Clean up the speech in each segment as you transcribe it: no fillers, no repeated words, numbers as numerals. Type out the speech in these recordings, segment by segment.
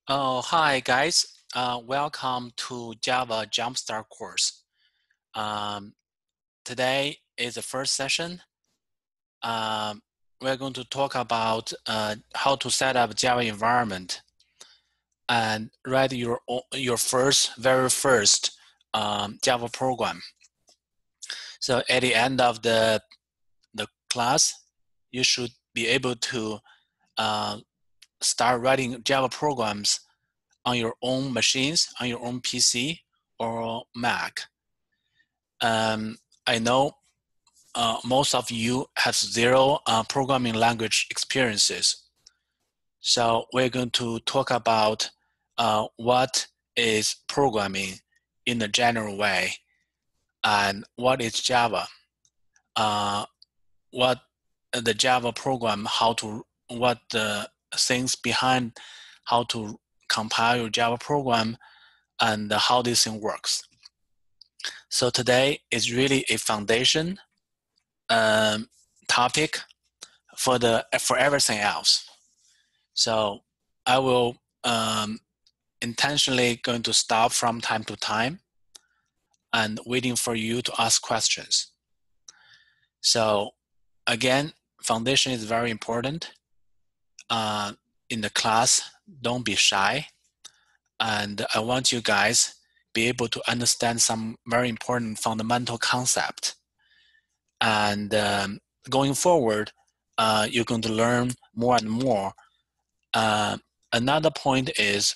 Oh, hi guys. Welcome to Java Jumpstart course. Um, Today is the first session. We're going to talk about how to set up Java environment and write your very first Java program. So at the end of the class, you should be able to start writing Java programs on your own machines, on your own PC or Mac. I know most of you have zero programming language experiences. So we're going to talk about what is programming in a general way and what is Java, what the Java program, what the things behind how to compile your Java program and how this thing works. So today is really a foundation topic for everything else. So I will intentionally going to stop from time to time and waiting for you to ask questions. So again, foundation is very important. In the class, don't be shy. And I want you guys be able to understand some very important fundamental concept. And going forward, you're going to learn more and more. Another point is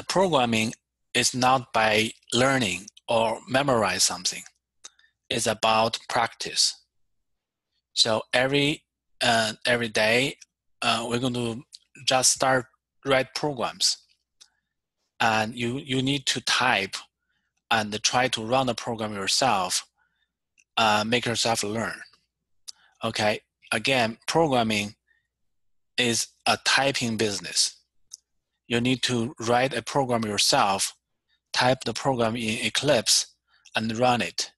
programming is not by learning or memorize something. It's about practice. So every day, we're going to just start write programs, and you need to type and try to run the program yourself, make yourself learn. Okay, again, programming is a typing business. You need to write a program yourself, type the program in Eclipse, and run it.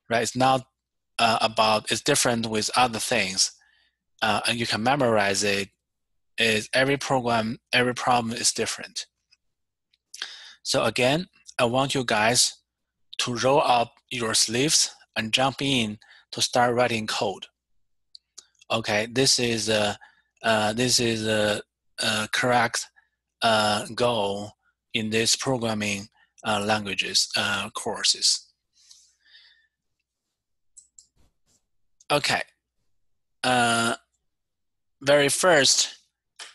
Right? It's not it's different with other things, and you can memorize it. Is every problem is different. So again, I want you guys to roll up your sleeves and jump in to start writing code. Okay, this is a correct goal in this programming languages courses. Okay, very first,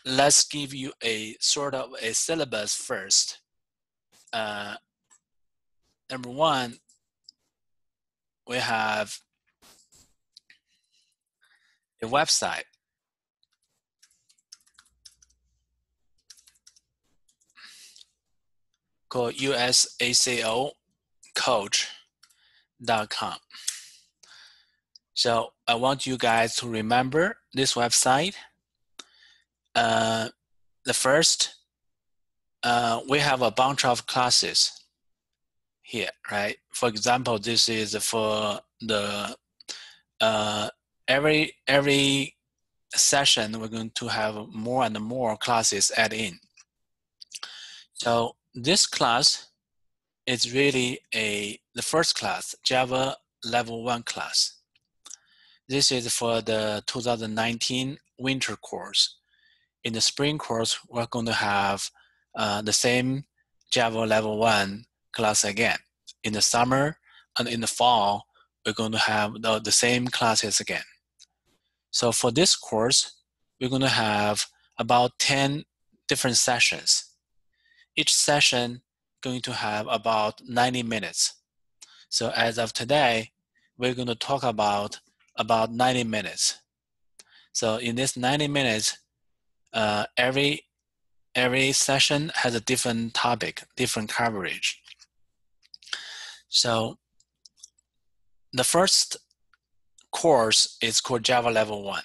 let's give you a sort of a syllabus first. Number one, we have a website called usacoach.com. So I want you guys to remember this website. The first, we have a bunch of classes here, right? For example, this is for the every session we're going to have more and more classes add in. So this class is really the first class, Java Level 1 class. This is for the 2019 winter course. In the spring course, we're going to have the same Java Level 1 class again. In the summer and in the fall, we're going to have the same classes again. So for this course, we're going to have about 10 different sessions. Each session going to have about 90 minutes. So as of today, we're going to talk about 90 minutes. So in this 90 minutes, every session has a different topic, different coverage. So the first course is called Java Level 1.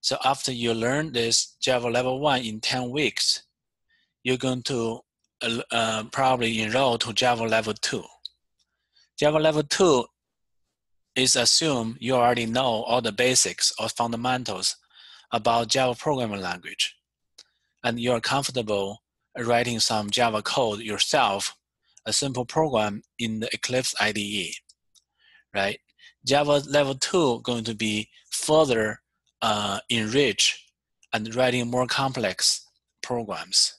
So after you learn this Java Level 1 in 10 weeks, you're going to probably enroll to Java Level 2. Java Level 2 is assume you already know all the basics or fundamentals about Java programming language. and you're comfortable writing some Java code yourself, a simple program in the Eclipse IDE, right? Java level 2 going to be further enrich and writing more complex programs,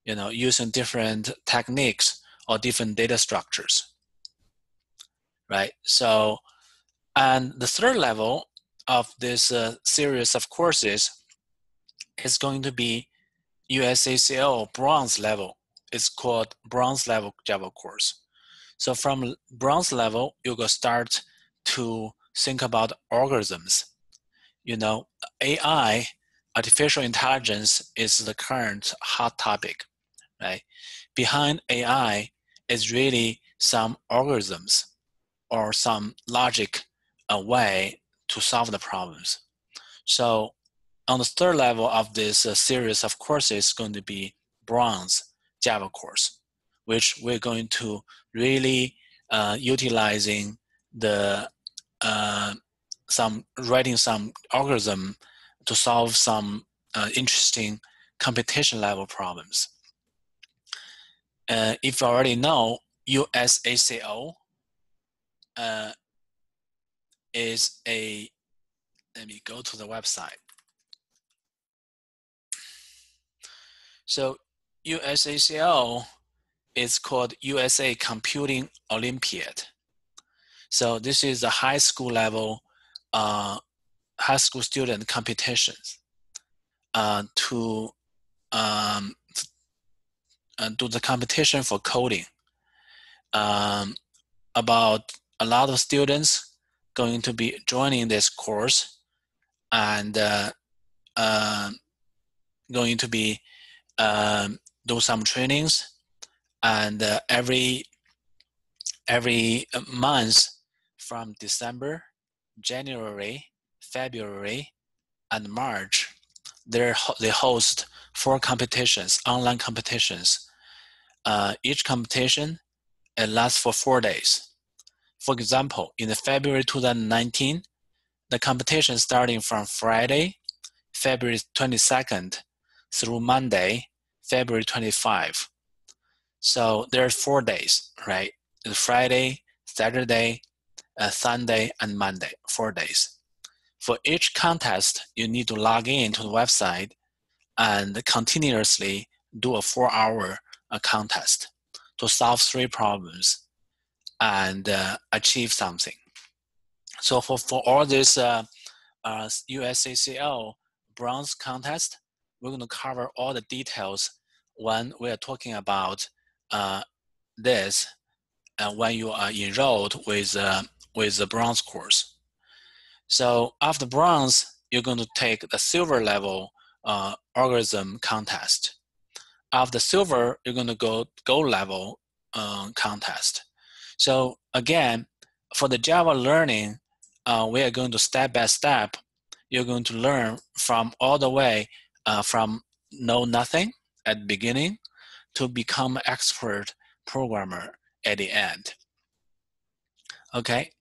using different techniques or different data structures, right? So, and the third level of this series of courses is going to be USACL bronze level. It's called bronze level Java course. So from bronze level, you will start to think about algorithms. AI, artificial intelligence, is the current hot topic, right? Behind AI is really some algorithms or some logic way to solve the problems. So on the third level of this series of courses is going to be bronze Java course, which we're going to really utilizing the writing some algorithm to solve some interesting computation level problems. If you already know, USACO is let me go to the website. So USACO is called USA Computing Olympiad. So this is a high school level, high school student competitions to do the competition for coding. About a lot of students going to be joining this course and going to be do some trainings, and every month from December, January, February, and March, they host 4 competitions, online competitions. Each competition lasts for 4 days. For example, in February 2019, the competition starting from Friday, February 22nd, through Monday, February 25. So there's 4 days, right? Friday, Saturday, Sunday, and Monday, 4 days. For each contest, you need to log in to the website and continuously do a 4-hour contest to solve 3 problems and achieve something. So for all this USACL bronze contest, we're going to cover all the details when we are talking about this when you are enrolled with the bronze course. So after bronze, you're going to take the silver level algorithm contest. After silver, you're going to go gold level contest. So again, for the Java learning, we are going to step by step. You're going to learn from all the way from know nothing at the beginning to become an expert programmer at the end. Okay,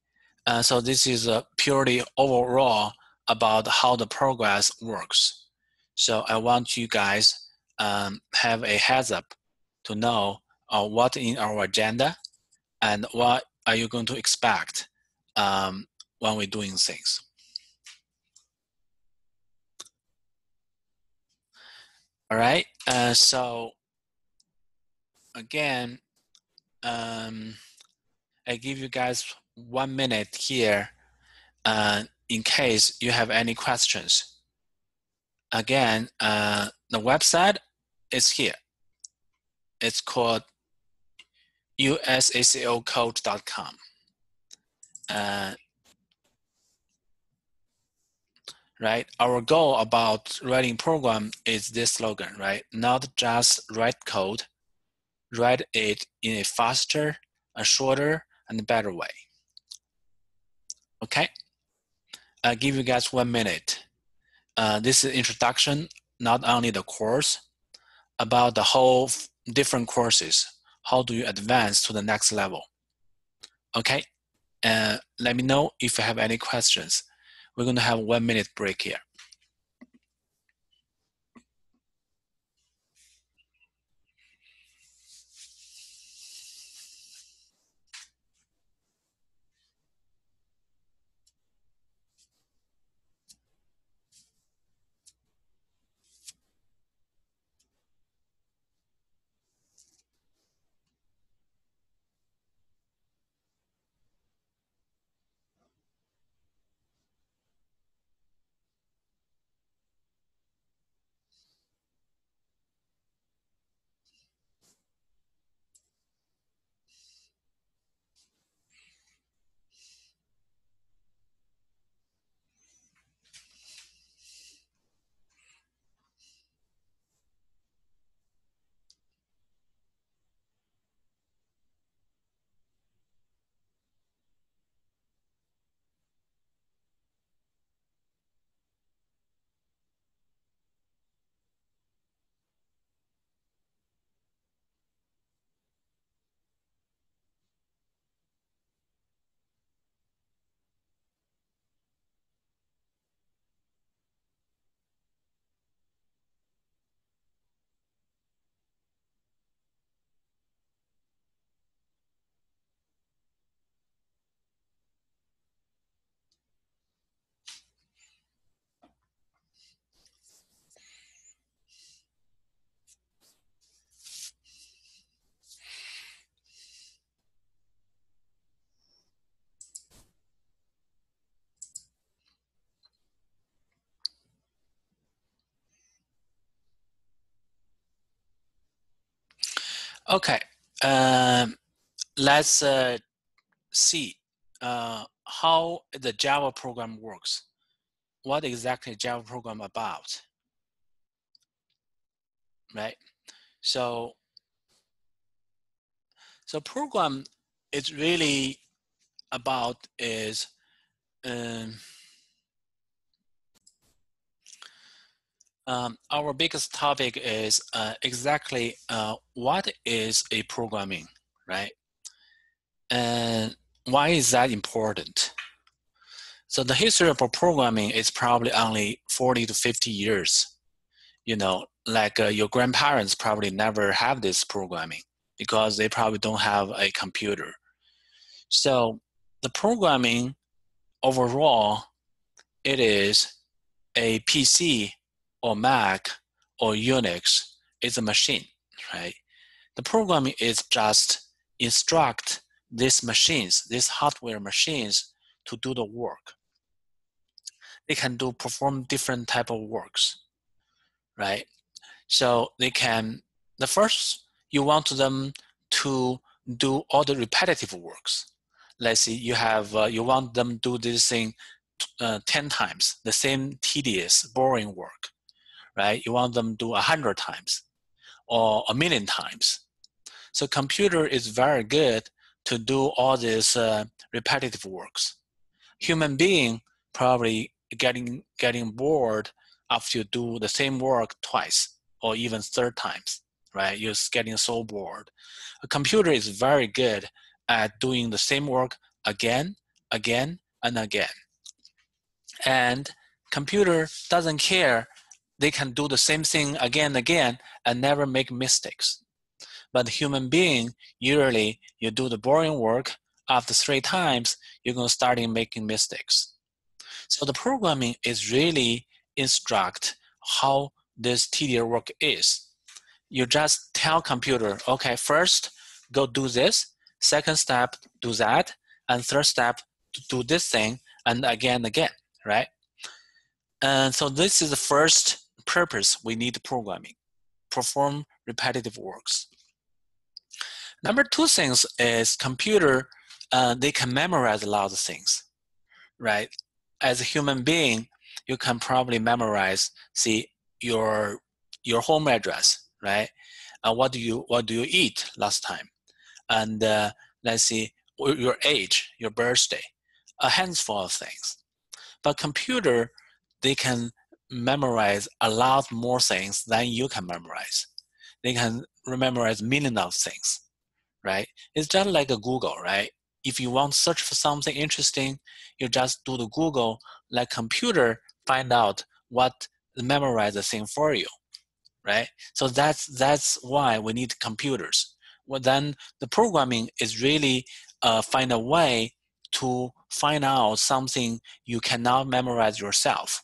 so this is purely overall about how the progress works. So I want you guys have a heads up to know what in our agenda and what are you going to expect when we're doing things. All right, so again, I give you guys 1 minute here in case you have any questions. Again, the website is here. It's called usacocode.com. Right? Our goal about writing program is this slogan, right? Not just write code, write it in a faster, a shorter, and better way. Okay? I'll give you guys 1 minute. This is introduction, not only the course, about the whole different courses. How do you advance to the next level? Okay? Let me know if you have any questions. We're going to have 1 minute break here. Okay, let's see how the Java program works. What exactly Java program about, right? So program is really about is um, our biggest topic is exactly what is a programming, right? And why is that important? So the history of programming is probably only 40 to 50 years. You know, like your grandparents probably never have this programming because they probably don't have a computer. So the programming overall, it is a PC or Mac or Unix is a machine, right? The programming is just instruct these machines, these hardware machines to do the work. They can perform different type of works, right? So they can, the first, you want them to do all the repetitive works. Let's see, you have, you want them to do this thing 10 times, the same tedious, boring work, right? You want them to do 100 times or 1,000,000 times. So computer is very good to do all these repetitive works. Human being probably getting bored after you do the same work twice or even third times, right? You're getting so bored. A computer is very good at doing the same work again, again, and again. And computer doesn't care. They can do the same thing again and again and never make mistakes. But human being, usually you do the boring work, after 3 times, you're going to start making mistakes. So the programming is really instruct how this tedious work is. You just tell computer, okay, first go do this, second step do that, and third step do this thing, and again, right? And so this is the first purpose we need programming, perform repetitive works. Number two things is computer, they can memorize a lot of things, right? As a human being, you can probably memorize, see your home address, right? What do you eat last time? And let's see your age, your birthday, a handful of things. But computer, they can memorize a lot more things than you can memorize. They can memorize millions of things, right? It's just like a Google, right? If you want to search for something interesting, you just do the Google, like computer find out what memorize the thing for you, right? So that's why we need computers. Well, then the programming is really find a way to find out something you cannot memorize yourself.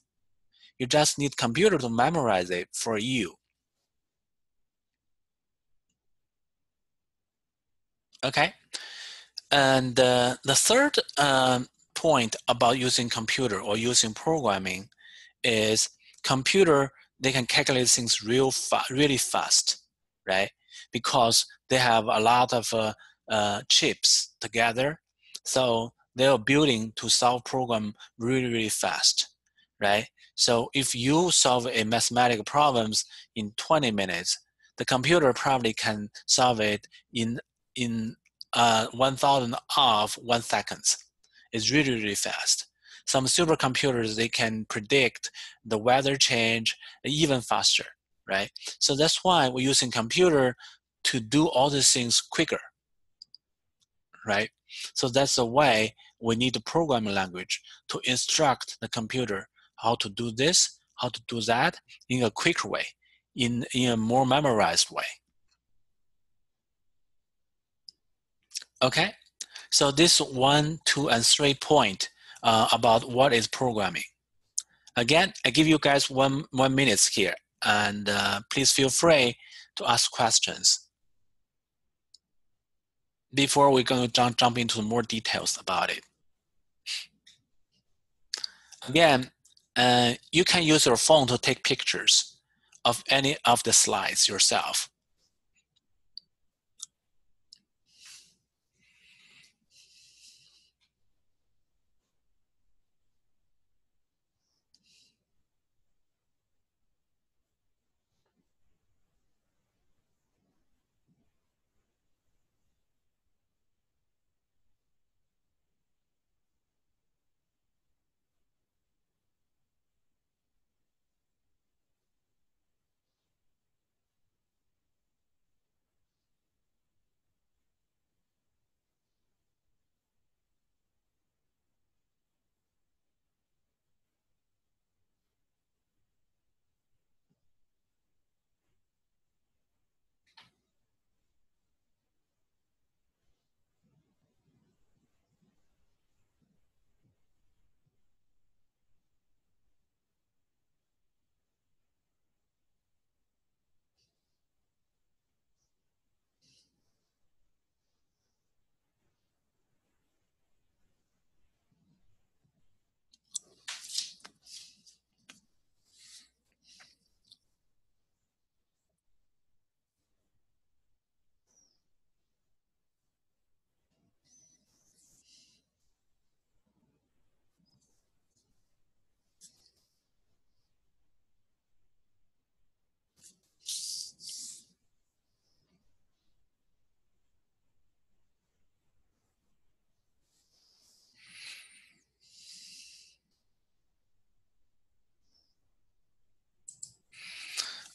You just need computer to memorize it for you. Okay. And the third point about using computer or using programming is computer, they can calculate things really fast, right? Because they have a lot of chips together. So they are building to solve program really fast, right? So if you solve a mathematical problems in 20 minutes, the computer probably can solve it in 1,000 of 1 second. It's really fast. Some supercomputers, they can predict the weather change even faster, right? So that's why we're using computer to do all these things quicker, right? So that's the way we need a programming language to instruct the computer how to do this, how to do that in a quicker way, in a more memorized way. Okay, so this 1, 2, and 3 point about what is programming. Again, I give you guys one minute here, and please feel free to ask questions before we're going to jump into more details about it. Again, you can use your phone to take pictures of any of the slides yourself.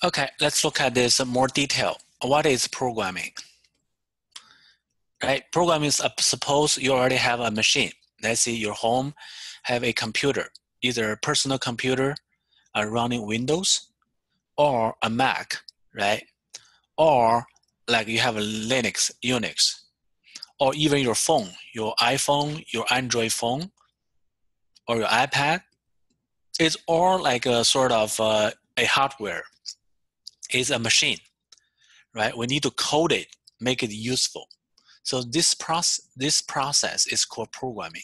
Okay, let's look at this in more detail. What is programming? Right? Programming is, suppose you already have a machine. Let's say your home have a computer, either a personal computer running Windows or a Mac, right? Or like you have a Linux, Unix, or even your phone, your iPhone, your Android phone, or your iPad. It's all like a sort of a hardware. It's a machine, right? We need to code it, make it useful. So this process is called programming,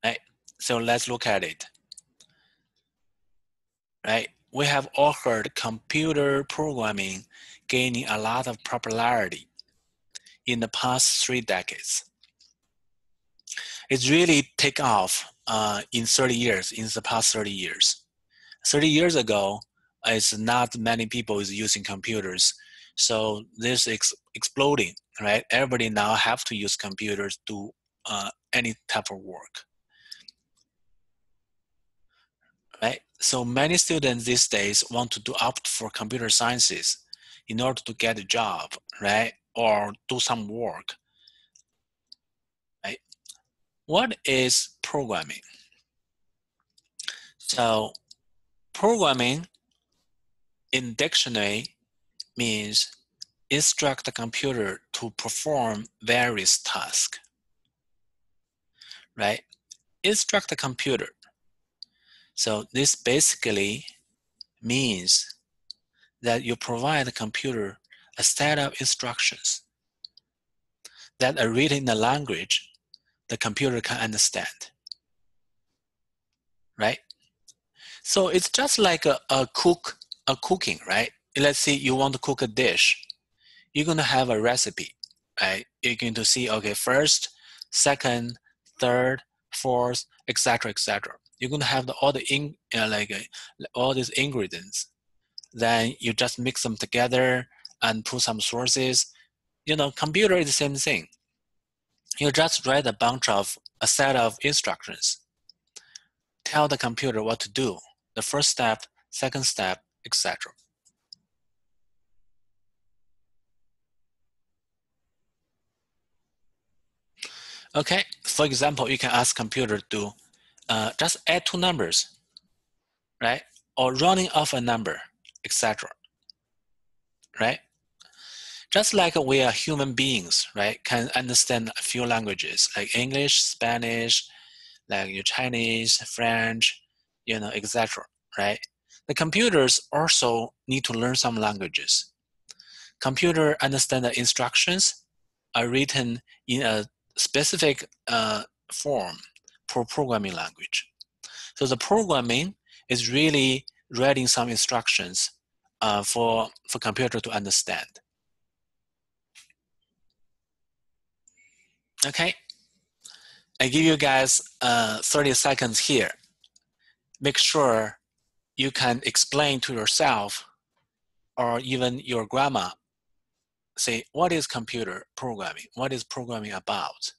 right? So let's look at it, right? We have all heard computer programming gaining a lot of popularity in the past 3 decades. It's really take off in the past 30 years. 30 years ago, it's not many people is using computers. So this is exploding, right? Everybody now have to use computers to any type of work, right? So many students these days want to opt for computer sciences in order to get a job, right? Or do some work, right? What is programming? So programming in dictionary means instruct the computer to perform various tasks, right? Instruct the computer. So this basically means that you provide the computer a set of instructions that are written in a language the computer can understand, right? So it's just like a cooking, right? Let's say you want to cook a dish. You're going to have a recipe, right? You're going to see, okay, first, second, third, fourth, etc., etc. You're going to have all these ingredients. Then you just mix them together and put some sources. Computer is the same thing. You just write a set of instructions. Tell the computer what to do. The first step, second step, etc. Okay, for example, you can ask computer to just add 2 numbers, right? Or rounding off a number, etc. Right? Just like we are human beings, right? Can understand a few languages like English, Spanish, like your Chinese, French, etc. Right? The computers also need to learn some languages. Computer understand the instructions are written in a specific form for programming language. So the programming is really writing some instructions for computer to understand. Okay, I give you guys 30 seconds here. Make sure you can explain to yourself or even your grandma, say, what is computer programming? What is programming about?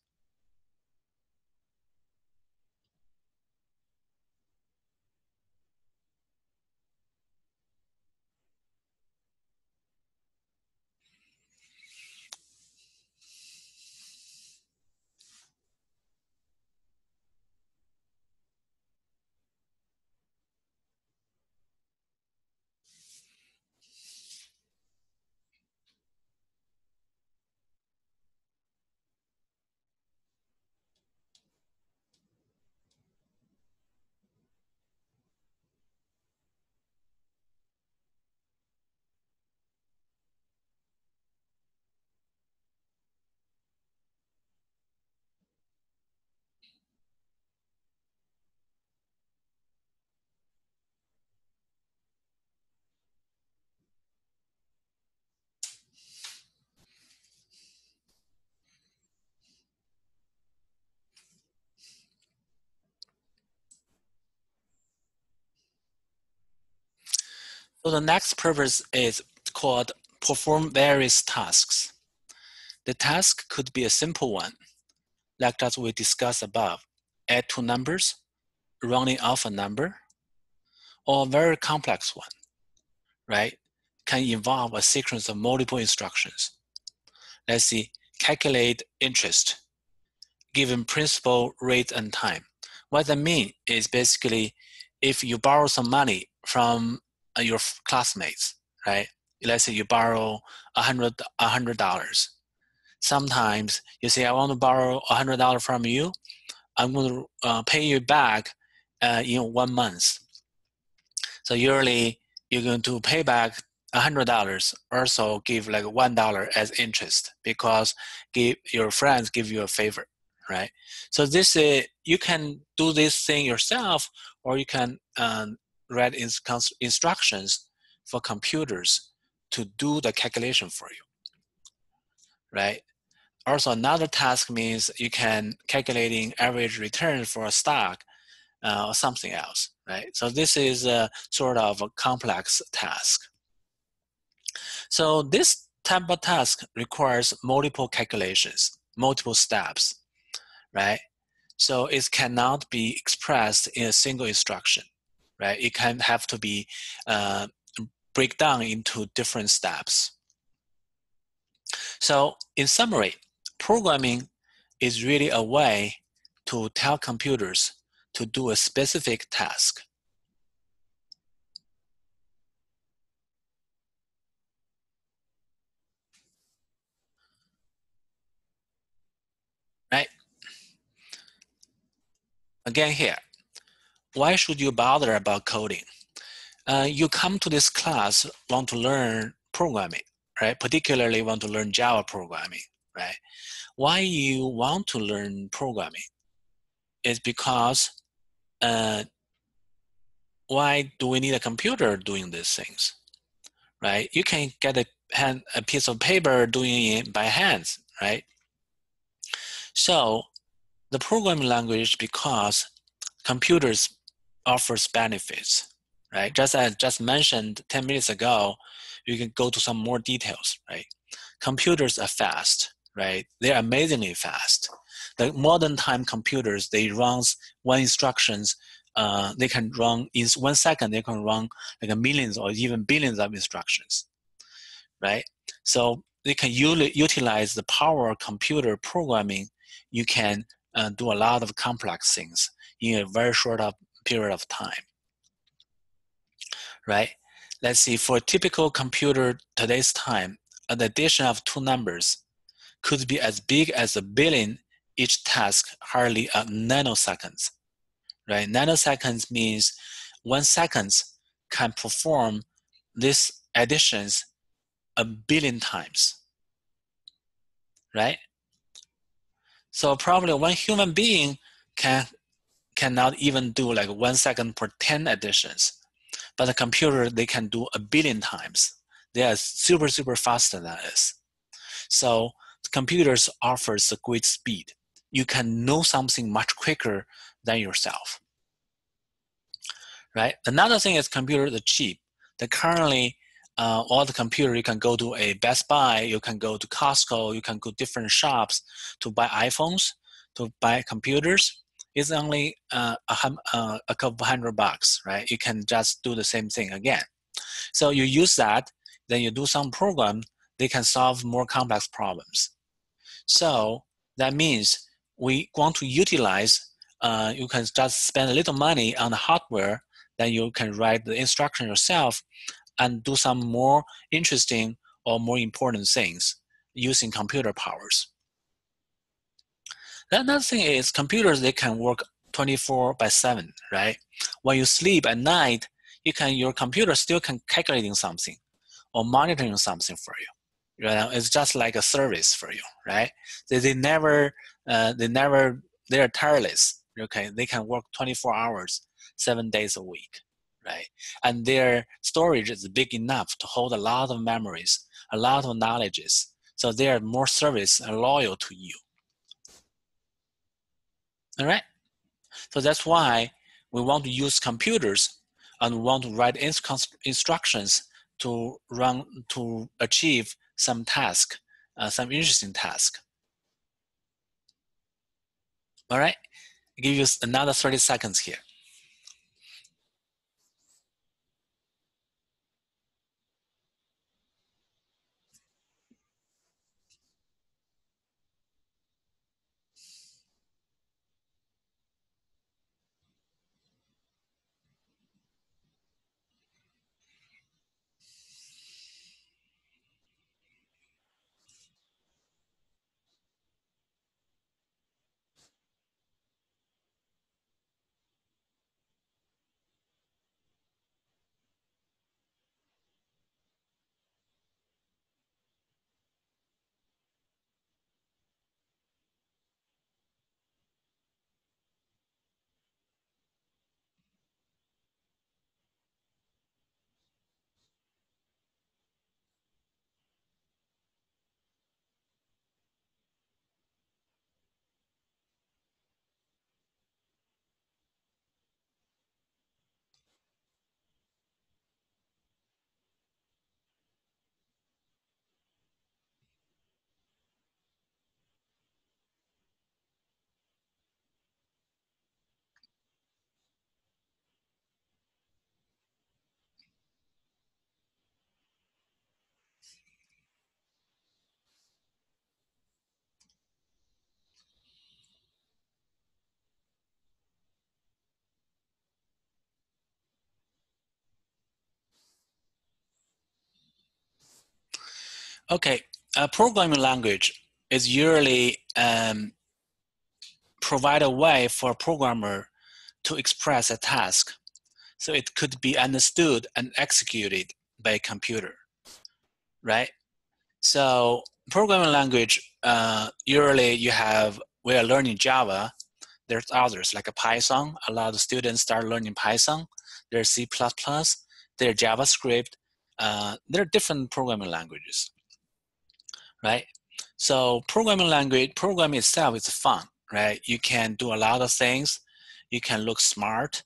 So the next purpose is called perform various tasks. The task could be a simple one, like as we discussed above, add 2 numbers, rounding off a number, or very complex one, right, can involve a sequence of multiple instructions. Let's see, calculate interest, given principal, rate, and time. What that means is basically if you borrow some money from your classmates, right? Let's say you borrow $100. Sometimes you say, I want to borrow $100 from you. I'm going to pay you back in 1 month. So usually you're going to pay back $100, also give like $1 as interest because your friends give you a favor, right? So this you can do this thing yourself, or you can write instructions for computers to do the calculation for you, right? Also, another task means you can calculating average return for a stock or something else, right? So this is a sort of a complex task. So this type of task requires multiple calculations, multiple steps, right? So it cannot be expressed in a single instruction, right? It can have to be break down into different steps. So in summary, programming is really a way to tell computers to do a specific task. Right? Again here, why should you bother about coding? You come to this class, want to learn programming, right? Particularly want to learn Java programming, right? Why you want to learn programming is because why do we need a computer doing these things, right? You can get a piece of paper doing it by hands, right? So the programming language, because computers offers benefits, right? Just as just mentioned 10 minutes ago, you can go to some more details, right? Computers are fast, right? They're amazingly fast. The modern time computers, they run one instructions, they can run in 1 second, they can run like millions or even billions of instructions, right? So they can utilize the power of computer programming. You can do a lot of complex things in a very short period of time, right? Let's see, for a typical computer today's time, an addition of two numbers could be as big as a billion each task, hardly a nanoseconds, right? Nanoseconds means 1 second can perform these additions a billion times, right? So probably one human being cannot even do like 1 second per 10 additions, but a computer, they can do a billion times. They are super, super faster than us. So computers offers a great speed. You can know something much quicker than yourself, right? Another thing is computers are cheap. They currently, all the computer, you can go to a Best Buy, you can go to Costco, you can go to different shops to buy iPhones, to buy computers. It's only a couple $100, right? You can just do the same thing again. So you use that, then you do some program, they can solve more complex problems. So that means we want to utilize, you can just spend a little money on the hardware, then you can write the instruction yourself and do some more interesting or more important things using computer powers. Another thing is computers, they can work 24/7, right? When you sleep at night, your computer still can calculating something or monitoring something for you. You know, it's just like a service for you, right? They never, they're tireless. Okay, they can work 24 hours, 7 days a week, right? And their storage is big enough to hold a lot of memories, a lot of knowledges. So they are more service and loyal to you. All right. So that's why we want to use computers and we want to write instructions to achieve some task, some interesting task. All right, I'll give you another 30 seconds here. Okay, a programming language is usually provide a way for a programmer to express a task, so it could be understood and executed by a computer, right? So programming language, usually we are learning Java. There's others like a Python. A lot of students start learning Python. There's C++, there's JavaScript. There are different programming languages, right? So programming itself is fun, right? You can do a lot of things. You can look smart.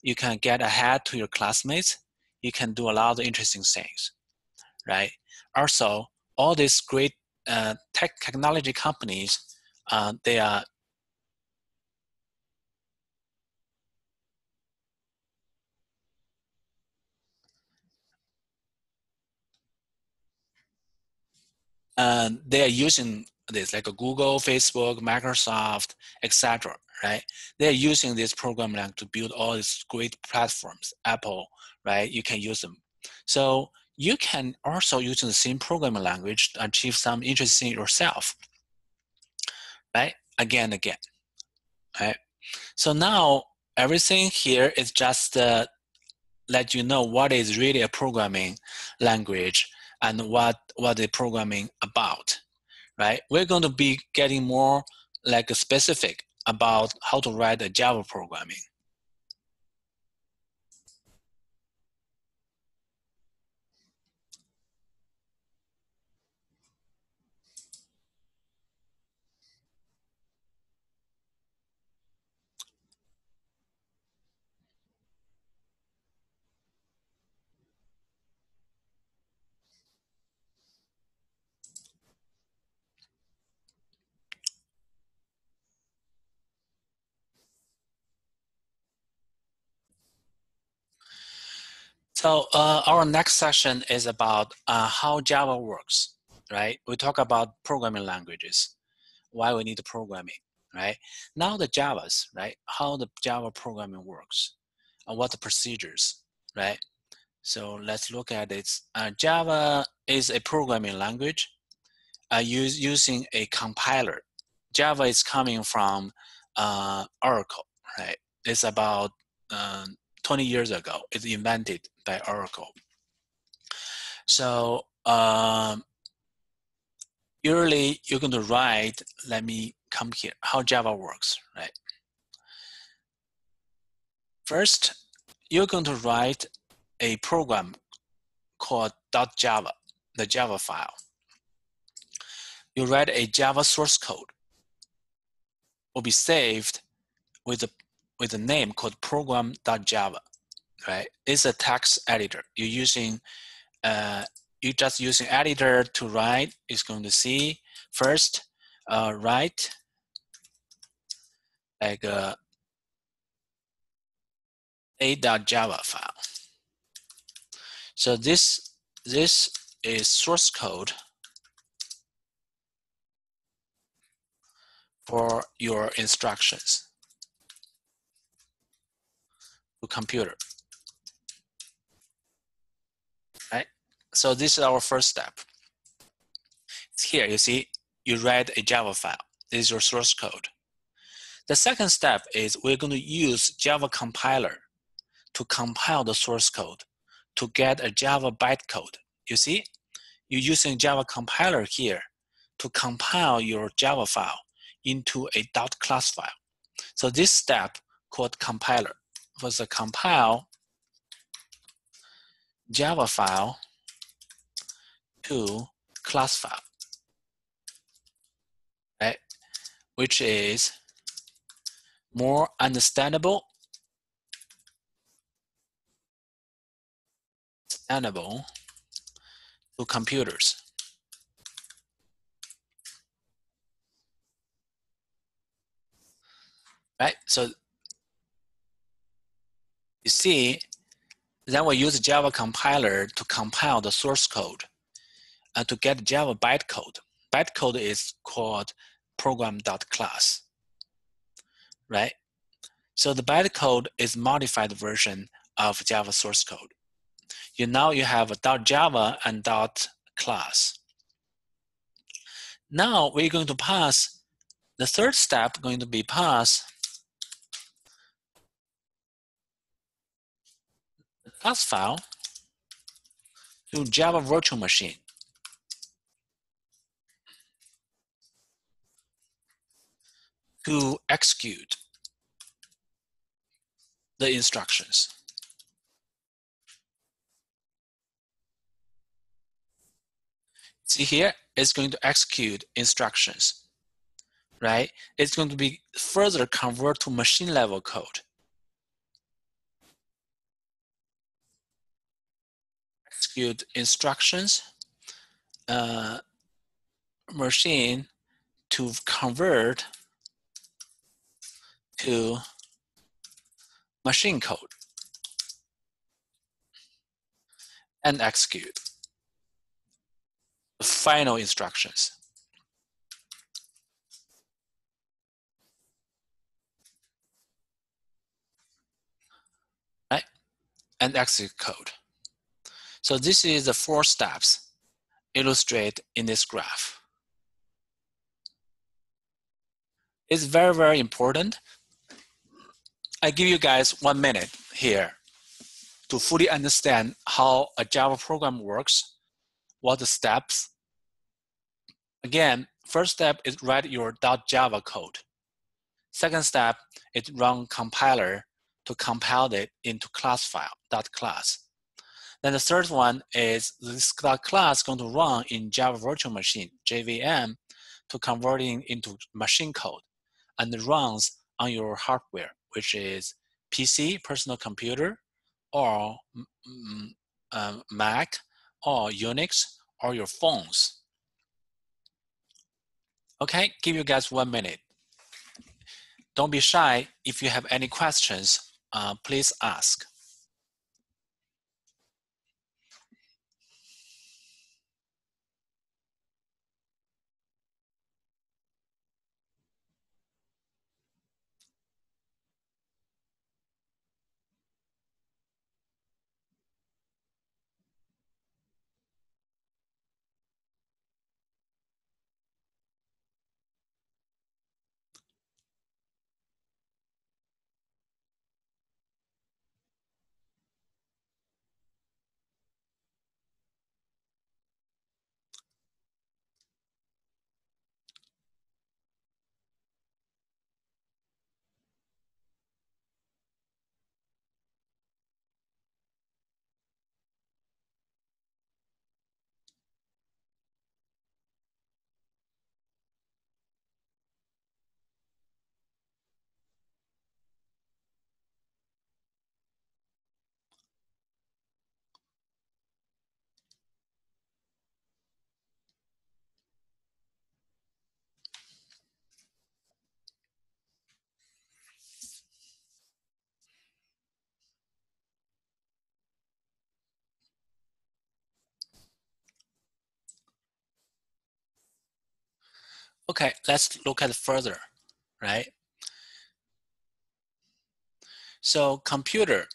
You can get ahead to your classmates. You can do a lot of interesting things, right? Also, all these great technology companies, they are using this, like a Google, Facebook, Microsoft, etc. Right? They are using this program language to build all these great platforms. Apple, right? You can use them. So you can also use the same programming language to achieve some interesting yourself, right? Again, right? So now everything here is just let you know what is really a programming language and what the programming about, right? We're going to be getting more like specific about how to write a Java programming. So our next session is about how Java works, right? We talk about programming languages, why we need programming, right? Now the Javas, right? How the Java programming works, and what the procedures, right? So let's look at it. Java is a programming language using a compiler. Java is coming from Oracle, right? It's about 20 years ago. It's invented by Oracle. So usually you're going to write, let me come here, how Java works, right? First, you're going to write a program called .java, the Java file. You write a Java source code, will be saved with a name called program.java, right? It's a text editor. You're just using editor to write. It's going to see first write like a.java file. So this is source code for your instructions to computer, right? So this is our first step. Here you see you write a Java file. This is your source code. The second step is we're going to use Java compiler to compile the source code to get a Java bytecode. You see, you're using Java compiler here to compile your Java file into a .class file. So this step called compiler was a compile Java file to class file, right? Which is more understandable to computers. Right? So you see, then we use Java compiler to compile the source code to get Java bytecode. Bytecode is called program.class, right? So the bytecode is modified version of Java source code. Now you have a .java and .class. Now we're going to pass the third step, going to be pass the class file to Java virtual machine to execute the instructions. See here, it's going to execute instructions, right? It's going to be further convert to machine level code. Execute instructions, machine to convert to machine code and execute the final instructions. Right? And execute code. So this is the 4 steps illustrated in this graph. It's very, very important. I give you guys 1 minute here to fully understand how a Java program works, what the steps. Again, first step is write your .java code. Second step is run compiler to compile it into class file, .class. Then the third one is this class going to run in Java Virtual Machine, JVM, to converting into machine code and it runs on your hardware, which is PC, personal computer, or Mac, or Unix, or your phones. Okay, give you guys 1 minute. Don't be shy. If you have any questions, please ask. Okay, let's look at it further, right? So computer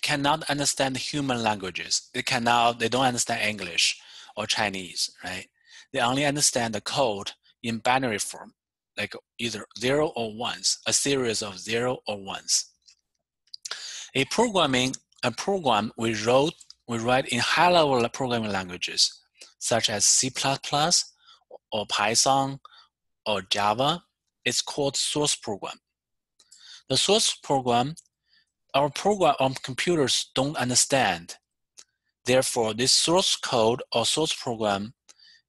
cannot understand human languages. They don't understand English or Chinese, right? They only understand the code in binary form, like either 0 or 1s, a series of 0 or 1s. A program we write in high-level programming languages, such as C++ or Python or Java, it's called source program. The source program, our computers don't understand. Therefore, this source code or source program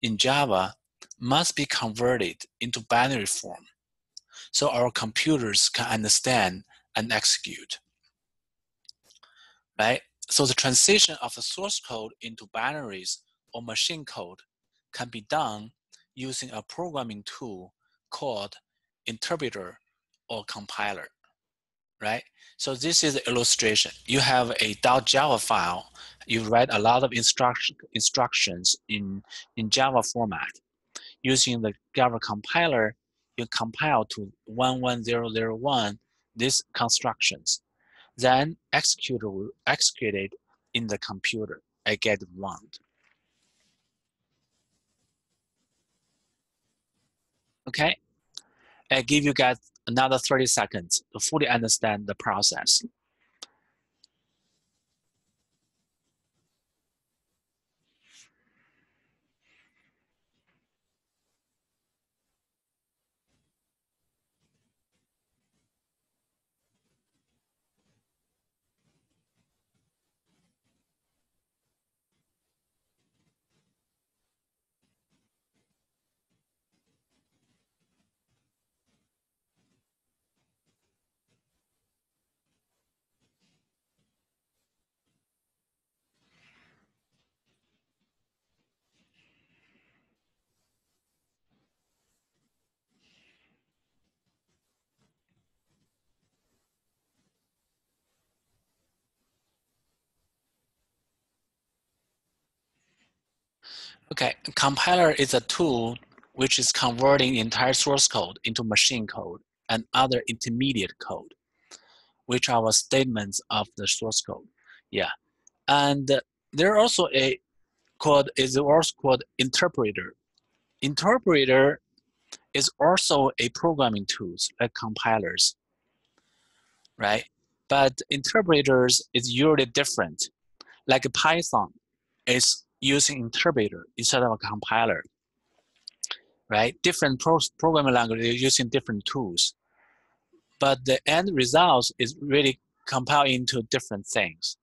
in Java must be converted into binary form so our computers can understand and execute, right? So the transition of the source code into binaries or machine code can be done using a programming tool called interpreter or compiler, right? So this is the illustration. You have a .java file. You write a lot of instructions in Java format. Using the Java compiler, you compile to 11001 these constructions. Then executor will execute it in the computer. I get wrong. Okay, I give you guys another 30 seconds to fully understand the process. Okay, a compiler is a tool which is converting the entire source code into machine code and other intermediate code, which are statements of the source code. Yeah, and there are also a code is also called interpreter. Interpreter is also a programming tools like compilers, right? But interpreters is usually different. Like Python is using interpreter instead of a compiler, right? Different programming languages using different tools, but the end result is really compiled into different things.